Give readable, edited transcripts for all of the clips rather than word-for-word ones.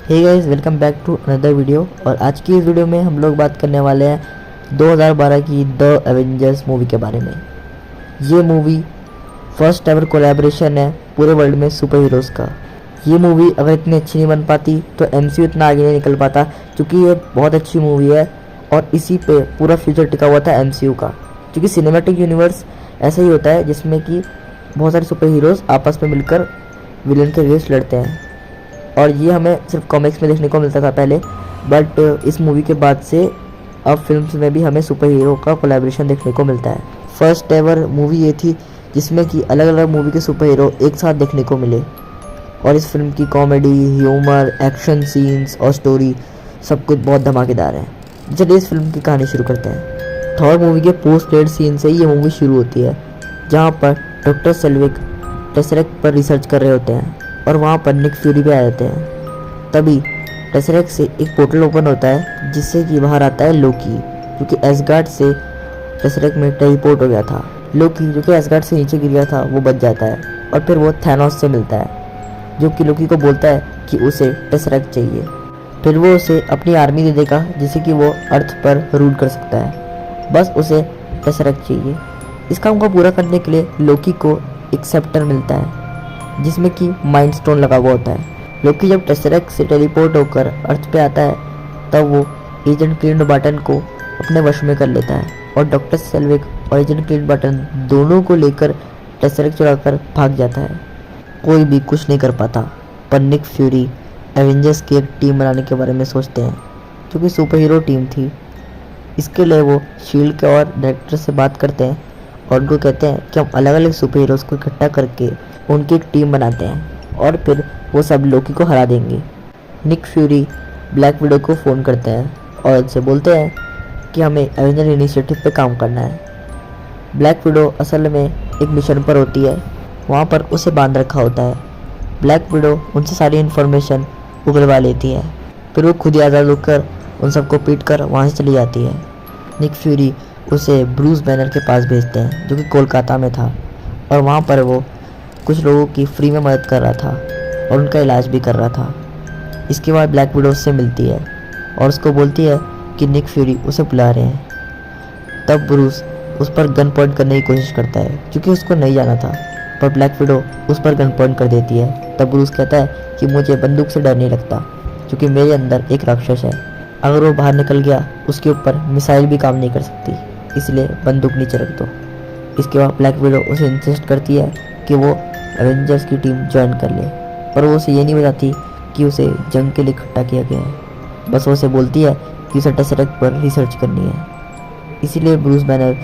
Hey guys, welcome back to another video. और आज की इस वीडियो में हम लोग बात करने वाले हैं 2012 की द एवेंजर्स मूवी के बारे में। ये मूवी फर्स्ट एवर कोलैबोरेशन है पूरे वर्ल्ड में सुपर हीरोज़ का। ये मूवी अगर इतनी अच्छी नहीं बन पाती तो एमसीयू इतना आगे नहीं निकल पाता, क्योंकि ये बहुत अच्छी मूवी है और इसी पे पूरा फ्यूचर टिका हुआ था एमसीयू का। क्योंकि सिनेमैटिक यूनिवर्स ऐसा ही होता है जिसमें कि बहुत सारे सुपर हीरोज़ आपस में मिलकर विलन के अगेंस्ट लड़ते हैं। और ये हमें सिर्फ कॉमिक्स में देखने को मिलता था पहले, बट इस मूवी के बाद से अब फिल्म्स में भी हमें सुपर हीरो का कोलैबोरेशन देखने को मिलता है। फर्स्ट एवर मूवी ये थी जिसमें कि अलग अलग मूवी के सुपर हीरो एक साथ देखने को मिले। और इस फिल्म की कॉमेडी, ह्यूमर, एक्शन सीन्स और स्टोरी सब कुछ बहुत धमाकेदार है। चलिए इस फिल्म की कहानी शुरू करते हैं। थॉर मूवी के पोस्ट क्रेडिट सीन से ये मूवी शुरू होती है, जहाँ पर डॉक्टर सेल्विक टेसरेक्ट पर रिसर्च कर रहे होते हैं और वहाँ पर निक फ्यूरी भी आ जाते हैं। तभी टेसरेक्ट से एक पोर्टल ओपन होता है जिससे कि बाहर आता है लोकी, जो कि एसगार्ड से टेसरेक्ट में टेलीपोर्ट हो गया था। लोकी जो कि एसगार्ड से नीचे गिर गया था वो बच जाता है और फिर वो थैनोस से मिलता है, जो कि लोकी को बोलता है कि उसे टेसरेक्ट चाहिए। फिर वो उसे अपनी आर्मी दे देगा जिससे कि वो अर्थ पर रूल कर सकता है। बस उसे टेसरेक्ट चाहिए। इस काम को पूरा करने के लिए लोकी को एक सेप्टर मिलता है जिसमें कि माइंड स्टोन लगा हुआ होता है। लोकी जब टेसरेक्ट से टेलीपोर्ट होकर अर्थ पे आता है तब वो एजेंट क्लिंट बार्टन को अपने वश में कर लेता है और डॉक्टर सेल्विक और एजेंट क्लिंट बार्टन दोनों को लेकर टेसरेक्ट चुराकर भाग जाता है। कोई भी कुछ नहीं कर पाता, पर निक फ्यूरी एवेंजर्स की एक टीम बनाने के बारे में सोचते हैं, जो कि सुपर हीरो टीम थी। इसके लिए वो शील्ड के और डायरेक्टर से बात करते हैं और उनको कहते हैं कि हम अलग अलग सुपर हीरोज़ को इकट्ठा करके उनकी एक टीम बनाते हैं और फिर वो सब लोकी को हरा देंगे। निक फ्यूरी ब्लैक विडो को फ़ोन करते हैं और उनसे बोलते हैं कि हमें एवेंजर इनिशिएटिव पे काम करना है। ब्लैक विडो असल में एक मिशन पर होती है, वहाँ पर उसे बांध रखा होता है। ब्लैक विडो उनसे सारी इन्फॉर्मेशन उगलवा लेती है, फिर वो खुद ही आज़ाद होकर उन सबको पीट कर वहाँ से चली जाती है। निक फ्यूरी उसे ब्रूस बैनर के पास भेजते हैं, जो कि कोलकाता में था, और वहाँ पर वो कुछ लोगों की फ्री में मदद कर रहा था और उनका इलाज भी कर रहा था। इसके बाद ब्लैक विडो उससे मिलती है और उसको बोलती है कि निक फ्यूरी उसे बुला रहे हैं। तब ब्रूस उस पर गन पॉइंट करने की कोशिश करता है, क्योंकि उसको नहीं जाना था, पर ब्लैक विडो उस पर गन पॉइंट कर देती है। तब ब्रूस कहता है कि मुझे बंदूक से डर नहीं लगता, क्योंकि मेरे अंदर एक राक्षस है। अगर वो बाहर निकल गया उसके ऊपर मिसाइल भी काम नहीं कर सकती, इसलिए बंदूक नीचे रख दो। इसके बाद ब्लैक विडो उसे इंसिस्ट करती है कि वो एवेंजर्स की टीम ज्वाइन कर ले, पर वो उसे ये नहीं बताती कि उसे जंग के लिए इकट्ठा किया गया है। बस वो उसे बोलती है कि उसे टेसरेक्ट पर रिसर्च करनी है, इसीलिए ब्रूस बैनर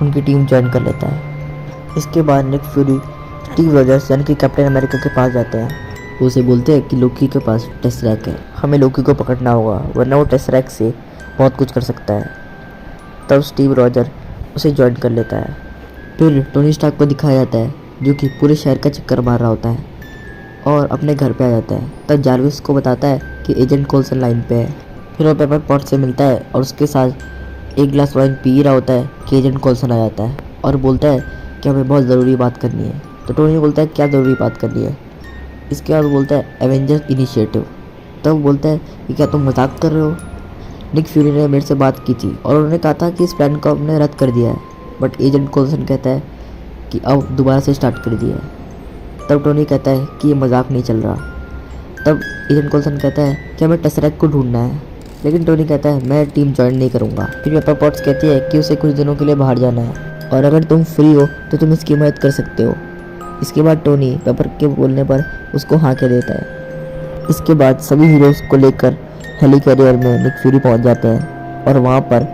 उनकी टीम ज्वाइन कर लेता है। इसके बाद निक फ्यूरी स्टीव रॉजर्स यानी कि कैप्टन अमेरिका के पास जाते हैं। वो उसे बोलते हैं कि लोकी के पास टेसरेक्ट है, हमें लोकी को पकड़ना होगा, वरना वो टेसरेक्ट से बहुत कुछ कर सकता है। तब स्टीव रॉजर उसे ज्वाइन कर लेता है। फिर टोनी स्टार्क को दिखाया जाता है, जो कि पूरे शहर का चक्कर मार रहा होता है और अपने घर पे आ जाता है। तब जार्विस को बताता है कि एजेंट कोल्सन लाइन पे है। फिर वो पेपर पॉट से मिलता है और उसके साथ एक गिलास वाइन पी रहा होता है कि एजेंट कोल्सन आ जाता है और बोलता है कि हमें बहुत ज़रूरी बात करनी है। तो टोनी बोलता है क्या ज़रूरी बात करनी है। इसके बाद बोलता है एवेंजर्स इनिशिएटिव। तब बोलता है कि क्या तुम मजाक कर रहे हो। निक फ्यूरी ने मेरे से बात की थी और उन्होंने कहा था कि इस प्लान को हमने रद्द कर दिया है, बट एजेंट कोल्सन कहता है कि अब दोबारा से स्टार्ट कर दिया है। तब टोनी कहता है कि ये मजाक नहीं चल रहा। तब एजेंट कोल्सन कहता है कि हमें टेसरेक्ट को ढूंढना है, लेकिन टोनी कहता है मैं टीम ज्वाइन नहीं करूँगा। फिर पेपर पॉट्स कहती है कि उसे कुछ दिनों के लिए बाहर जाना है और अगर तुम फ्री हो तो तुम इसकी मदद कर सकते हो। इसके बाद टोनी पेपर के बोलने पर उसको हाँ कह देता है। इसके बाद सभी हीरोज़ को लेकर हेली कैरियर में निक फ्यूरी पहुँच जाते हैं और वहाँ पर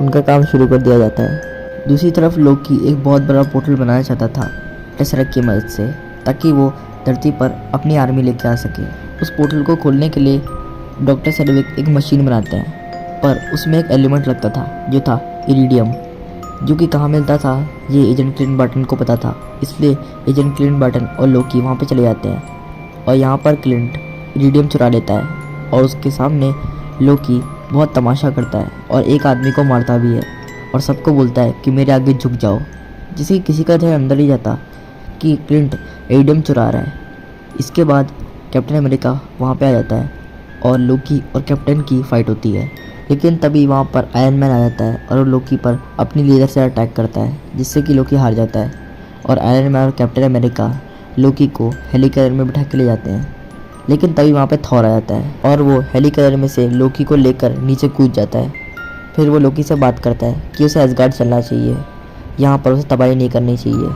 उनका काम शुरू कर दिया जाता है। दूसरी तरफ लोकी एक बहुत बड़ा पोर्टल बनाना चाहता था टेसरेक्ट की मदद से, ताकि वो धरती पर अपनी आर्मी लेके आ सके। उस पोर्टल को खोलने के लिए डॉक्टर सेल्विक एक मशीन बनाते हैं, पर उसमें एक एलिमेंट लगता था जो था इरिडियम, जो कि कहाँ मिलता था ये एजेंट क्लिंट बार्टन को पता था। इसलिए एजेंट क्लिंट बार्टन और लोकी वहाँ पे चले जाते हैं और यहाँ पर क्लिंट इरिडियम चुरा लेता है और उसके सामने लोकी बहुत तमाशा करता है और एक आदमी को मारता भी है और सबको बोलता है कि मेरे आगे झुक जाओ, जिससे किसी का ध्यान अंदर ही जाता कि क्लिंट इरिडियम चुरा रहा है। इसके बाद कैप्टन अमेरिका वहाँ पे आ जाता है और लोकी और कैप्टन की फाइट होती है। लेकिन तभी वहाँ पर आयरन मैन आ जाता है और वो लोकी पर अपनी लेज़र से अटैक करता है, जिससे कि लोकी हार जाता है। और आयरन मैन और कैप्टन अमेरिका लोकी को हेलीकॉप्टर में बिठा के ले जाते हैं। लेकिन तभी वहाँ पे थॉर आ जाता है और वो हेलीकॉप्टर में से लोकी को लेकर नीचे कूद जाता है। फिर वो लोकी से बात करता है कि उसे एसगार्ड चलना चाहिए, यहाँ पर उसे तबाही नहीं करनी चाहिए।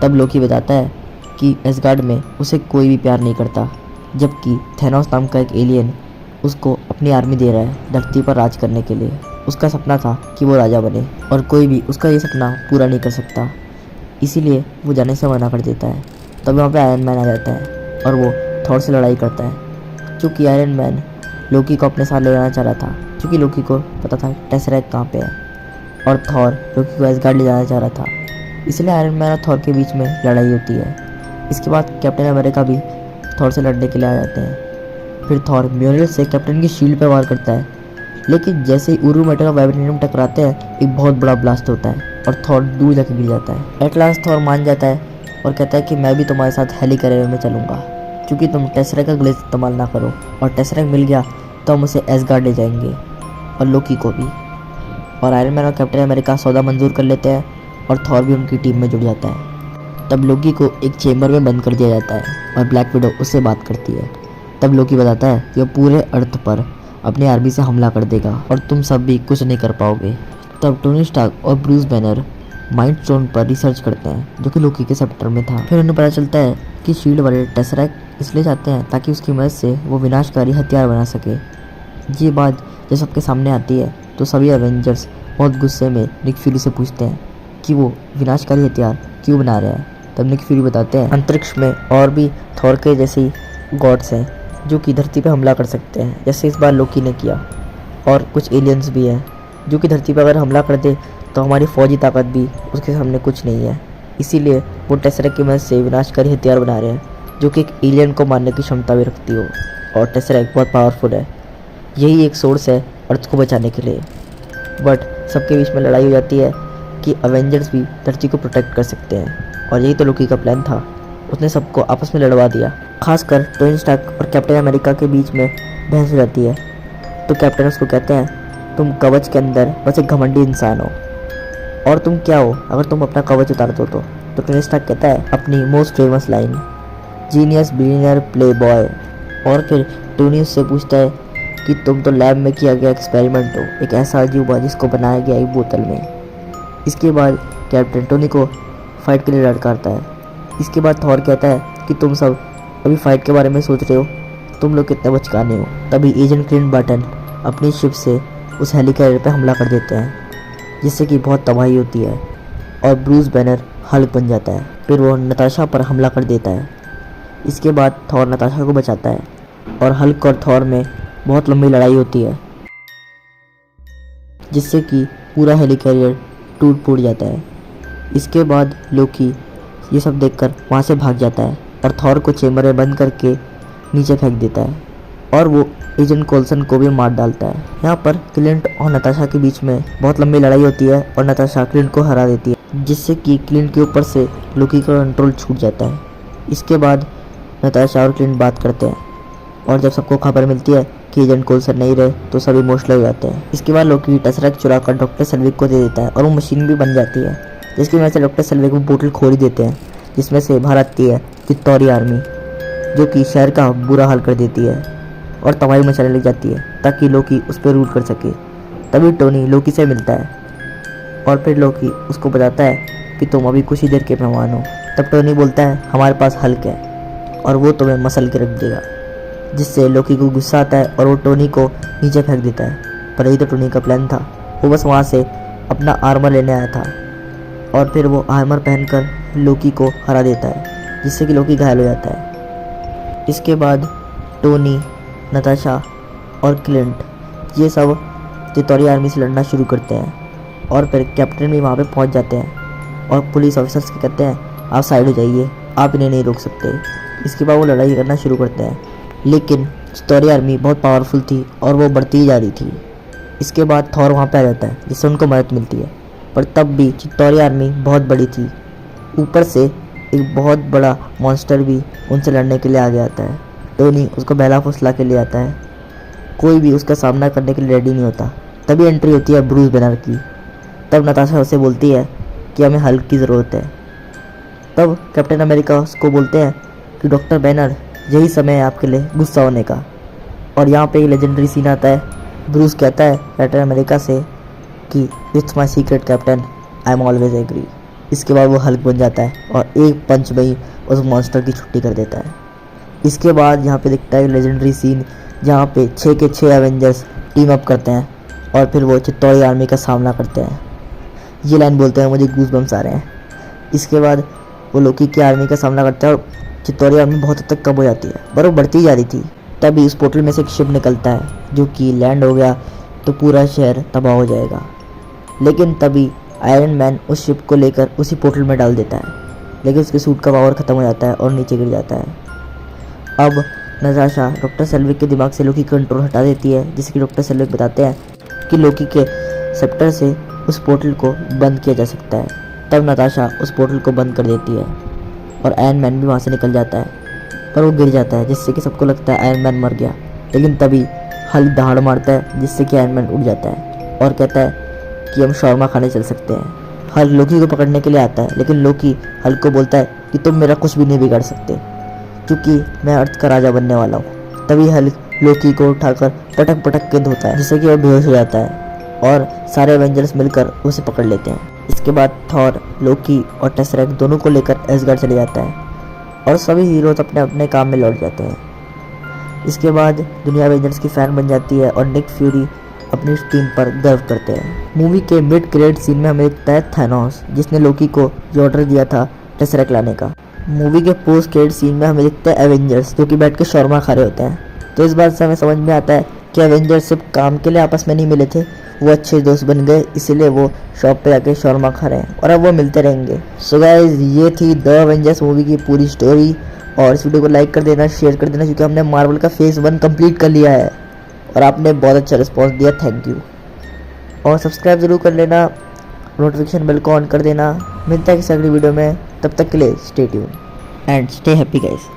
तब लोकी बताता है कि एसगार्ड में उसे कोई भी प्यार नहीं करता, जबकि थैनोस नाम का एक एलियन उसको अपनी आर्मी दे रहा है धरती पर राज करने के लिए। उसका सपना था कि वो राजा बने और कोई भी उसका ये सपना पूरा नहीं कर सकता, इसीलिए वो जाने से मना कर देता है। तब वहाँ पे आयरन मैन आ जाता है और वो थॉर से लड़ाई करता है। चूँकि आयरन मैन लोकी को अपने साथ ले जाना चाह रहा था, क्योंकि लोकी को पता था टेसरेक्ट कहाँ पे है, और थॉर लोकी को एसगार्ड ले जाना चाह रहा था। इसलिए आयरन मैन और थॉर के बीच में लड़ाई होती है। इसके बाद कैप्टन अमेरिका भी थॉर से लड़ने के लिए आ जाते हैं। फिर थॉर म्योनिल से कैप्टन की शील्ड पर वार करता है, लेकिन जैसे ही उरू मेटल और वाइब्रेनियम टकराते हैं एक बहुत बड़ा ब्लास्ट होता है और थॉर दूर जाके गिर जाता है। एट लास्ट थॉर मान जाता है और कहता है कि मैं भी तुम्हारे साथ हेलीकॉप्टर में चलूँगा, क्योंकि तुम टेसरेक्ट का ग्लेज इस्तेमाल ना करो, और टेसरेक्ट मिल गया तो हम उसे एसगार्ड ले जाएंगे और लोकी को भी। और आयरन मैन और कैप्टन अमेरिका सौदा मंजूर कर लेते हैं और थॉर भी उनकी टीम में जुड़ जाता है। तब लोकी को एक चेम्बर में बंद कर दिया जाता है और ब्लैक विडो उससे बात करती है। तब लोकी बताता है कि वो पूरे अर्थ पर अपनी आर्मी से हमला कर देगा और तुम सब भी कुछ नहीं कर पाओगे। तब टोनी स्टार्क और ब्रूस बैनर माइंड स्टोन पर रिसर्च करते हैं, जो कि लोकी के सेप्टर में था। फिर उन्हें पता चलता है कि शील्ड वाले टेसरेक्ट इसलिए चाहते हैं ताकि उसकी मदद से वो विनाशकारी हथियार बना सके। ये बात जब सबके सामने आती है तो सभी एवेंजर्स बहुत गुस्से में निक फ्यूरी से पूछते हैं कि वो विनाशकारी हथियार क्यों बना रहे हैं। तब निक फ्यूरी बताते हैं अंतरिक्ष में और भी थॉर के जैसे गॉड्स हैं जो कि धरती पर हमला कर सकते हैं, जैसे इस बार लोकी ने किया, और कुछ एलियंस भी हैं जो कि धरती पर अगर हमला कर दे तो हमारी फौजी ताकत भी उसके सामने कुछ नहीं है। इसीलिए वो टेसरेक्ट की मदद से विनाशकारी हथियार बना रहे हैं जो कि एक एलियन को मारने की क्षमता भी रखती हो, और टेसरेक्ट बहुत पावरफुल है। यही एक सोर्स है अर्थ को बचाने के लिए। बट सबके बीच में लड़ाई हो जाती है कि अवेंजर्स भी धरती को प्रोटेक्ट कर सकते हैं, और यही तो लोकी का प्लान था। उसने सबको आपस में लड़वा दिया। खासकर टोनी स्टार्क और कैप्टन अमेरिका के बीच में बहस हो जाती है। तो कैप्टन उसको कहते हैं तुम कवच के अंदर बस एक घमंडी इंसान हो, और तुम क्या हो अगर तुम अपना कवच उतार दो तो टोनी स्टार्क कहता है अपनी most famous line, genius billionaire play boy. और फिर टोनी उससे पूछता है कि तुम तो लैब में किया गया एक्सपेरिमेंट हो, एक ऐसा अजूबा जिसको बनाया गया एक बोतल में। इसके बाद कैप्टन टोनी को फाइट के लिए लड़काता है। इसके बाद थॉर कहता है कि तुम सब अभी फाइट के बारे में सोच रहे हो, तुम लोग कितने बचकाने हो। तभी एजेंट क्लिंट बार्टन अपनी शिप से उस हेलीकॉप्टर पर हमला कर देते हैं, जिससे कि बहुत तबाही होती है और ब्रूस बैनर हल्क बन जाता है। फिर वो नताशा पर हमला कर देता है। इसके बाद थॉर नताशा को बचाता है और हल्क और थॉर में बहुत लंबी लड़ाई होती है, जिससे कि पूरा हेलीकॉप्टर टूट फूट जाता है। इसके बाद लोकी ये सब देखकर वहाँ से भाग जाता है और थॉर को चेम्बर में बंद करके नीचे फेंक देता है, और वो एजेंट कोल्सन को भी मार डालता है। यहाँ पर क्लिंट और नताशा के बीच में बहुत लंबी लड़ाई होती है और नताशा क्लिंट को हरा देती है, जिससे कि क्लिंट के ऊपर से लोकी का कंट्रोल छूट जाता है। इसके बाद नताशा और क्लिंट बात करते हैं, और जब सबको खबर मिलती है कि एजेंट कोल्सन नहीं रहे तो सभी इमोशनल हो जाते हैं। इसके बाद लोकी टेसरेक्ट चुरा कर डॉक्टर सेल्विक को दे देता है और वो मशीन भी बन जाती है, जिसकी वजह से डॉक्टर सेल्विक वो बोतल खोल ही देते हैं, जिसमें से बाहर आती है चित्तौरी आर्मी, जो कि शहर का बुरा हाल कर देती है और तबाही मचाने लग जाती है ताकि लोकी उस पर रूल कर सके। तभी टोनी लोकी से मिलता है और फिर लोकी उसको बताता है कि तुम अभी कुछ ही देर के मेहमान हो। तब टोनी बोलता है हमारे पास हल्क है और वो तुम्हें मसल के रख देगा, जिससे लोकी को गुस्सा आता है और वो टोनी को नीचे फेंक देता है। पर यही तो टोनी का प्लान था, वो बस वहाँ से अपना आर्मर लेने आया था, और फिर वो आर्मर पहनकर लोकी को हरा देता है, जिससे कि लोकी घायल हो जाता है। इसके बाद टोनी, नताशा और क्लिंट ये सब चित्तौरी आर्मी से लड़ना शुरू करते हैं, और फिर कैप्टन भी वहाँ पे पहुँच जाते हैं और पुलिस ऑफिसर्स के कहते हैं आप साइड हो जाइए, आप इन्हें नहीं रोक सकते। इसके बाद वो लड़ाई करना शुरू करते हैं, लेकिन चित्तौरी आर्मी बहुत पावरफुल थी और वो बढ़ती ही जा रही थी। इसके बाद थॉर वहाँ पे आ जाता है, जिससे उनको मदद मिलती है, पर तब भी चित्तौरी आर्मी बहुत बड़ी थी। ऊपर से एक बहुत बड़ा मॉन्स्टर भी उनसे लड़ने के लिए आ गया आता है। टोनी उसको बहला फुसला के ले आता है, कोई भी उसका सामना करने के लिए रेडी नहीं होता। तभी एंट्री होती है ब्रूस बैनर की। तब नताशा उसे बोलती है कि हमें हल्क की ज़रूरत है। तब कैप्टन अमेरिका उसको बोलते हैं कि डॉक्टर बैनर, यही समय है आपके लिए गुस्सा होने का। और यहाँ पे एक लेजेंडरी सीन आता है। ब्रूस कहता है कैप्टन अमेरिका से कि it's my secret captain, I am always agree. इसके बाद वो हल्क बन जाता है और एक पंच में ही उस मॉन्स्टर की छुट्टी कर देता है। इसके बाद यहाँ पे दिखता है लेजेंडरी सीन जहाँ पे 6 के 6 एवेंजर्स टीम अप करते हैं और फिर वो चित्तौड़ी आर्मी का सामना करते हैं। ये लाइन बोलते हैं, मुझे गूज़बम्स आ रहे हैं। इसके बाद वो लोकी की आर्मी का सामना करता है और चित्तौड़ी आर्मी बहुत हद तक कम हो जाती है, पर वो बढ़ती जा रही थी। तभी उस पोर्टल में से एक शिप निकलता है जो कि लैंड हो गया तो पूरा शहर तबाह हो जाएगा। लेकिन तभी आयरन मैन उस शिप को लेकर उसी पोर्टल में डाल देता है, लेकिन उसके सूट का पावर ख़त्म हो जाता है और नीचे गिर जाता है। अब नताशा डॉक्टर सेल्विक के दिमाग से लोकी कंट्रोल हटा देती है, जिससे कि डॉक्टर सेल्विक बताते हैं कि लोकी के सेप्टर से उस पोर्टल को बंद किया जा सकता है। तब नताशा उस पोर्टल को बंद कर देती है और आयरन मैन भी वहाँ से निकल जाता है, पर वो गिर जाता है जिससे कि सबको लगता है आयरन मैन मर गया। लेकिन तभी हल्क दहाड़ मारता है जिससे कि आयरन मैन उड़ जाता है और कहता है कि हम शौरमा खाने चल सकते हैं। हल्क लोकी को पकड़ने के लिए आता है, लेकिन लोकी हल्क को बोलता है कि तुम मेरा कुछ भी नहीं बिगाड़ सकते क्योंकि मैं अर्थ का राजा बनने वाला हूँ। तभी हल्क लोकी को उठाकर पटक पटक के धोता है, जिससे कि वह बेहोश हो जाता है और सारे एवेंजर्स मिलकर उसे पकड़ लेते हैं। इसके बाद थॉर, लोकी और टेसरेक्ट दोनों को लेकर एसगार्ड चले जाता है और सभी हीरोज अपने अपने काम में लौट जाते हैं। इसके बाद दुनिया एवेंजर्स की फ़ैन बन जाती है और निक फ्यूरी अपनी टीम पर गर्व करते हैं। मूवी के मिड क्रेडिट सीन में हमें दिखता है थैनोस, जिसने लोकी को ये ऑर्डर दिया था टेसरेक्ट लाने का। मूवी के पोस्ट क्रेडिट सीन में हमें दिखता है एवेंजर्स जो कि बैठ के शौरमा खा रहे होते हैं। तो इस बात से हमें समझ में आता है कि एवेंजर्स सिर्फ काम के लिए आपस में नहीं मिले थे, वो अच्छे दोस्त बन गए, इसीलिए वो शॉप पे जाके शौरमा खा रहे हैं और अब वो मिलते रहेंगे। सो गाइस, ये थी द एवेंजर्स मूवी की पूरी स्टोरी। और इस वीडियो को लाइक कर देना, शेयर कर देना, क्योंकि हमने मार्वल का फेज़ 1 कंप्लीट कर लिया है और आपने बहुत अच्छा रिस्पॉन्स दिया, थैंक यू। और सब्सक्राइब ज़रूर कर लेना, नोटिफिकेशन बेल को ऑन कर देना। मिलता है किसी अगली वीडियो में, तब तक के लिए stay tune and stay happy guys.